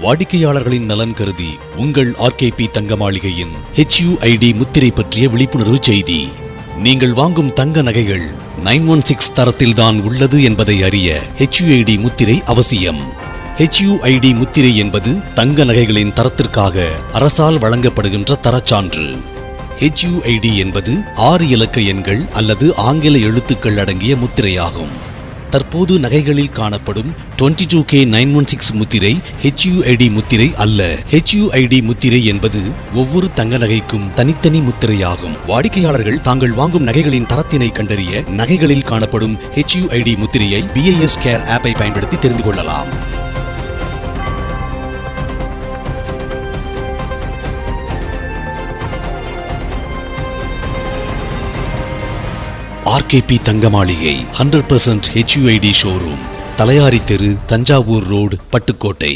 வாடிக்கையாளர்களின் நலன் கருதி உங்கள் ஆர்கேபி தங்க மாளிகையின் HUID முத்திரை பற்றிய விழிப்புணர்வு செய்தி. நீங்கள் வாங்கும் தங்க நகைகள் 916 தரத்தில்தான் உள்ளது என்பதை அறிய HUID முத்திரை அவசியம். HUID முத்திரை என்பது தங்க நகைகளின் தரத்திற்காக அரசால் வழங்கப்படுகின்ற தரச்சான்று. HUID என்பது 6 இலக்க எண்கள் அல்லது ஆங்கில எழுத்துக்கள் அடங்கிய முத்திரையாகும். தற்போது நகைகளில் காணப்படும் 22K 916 முத்திரை HUID முத்திரை அல்ல. HUID முத்திரை என்பது ஒவ்வொரு தங்க நகைக்கும் தனித்தனி முத்திரையாகும். வாடிக்கையாளர்கள் தாங்கள் வாங்கும் நகைகளின் தரத்தினை கண்டறிய நகைகளில் காணப்படும் HUID முத்திரையை BIS கேர் ஆப்பை பயன்படுத்தி தெரிந்து கொள்ளலாம். ஆர்கேபி தங்க மாளிகை 100% HUID ஷோரூம், தலையாரி தெரு, தஞ்சாவூர் ரோடு, பட்டுக்கோட்டை.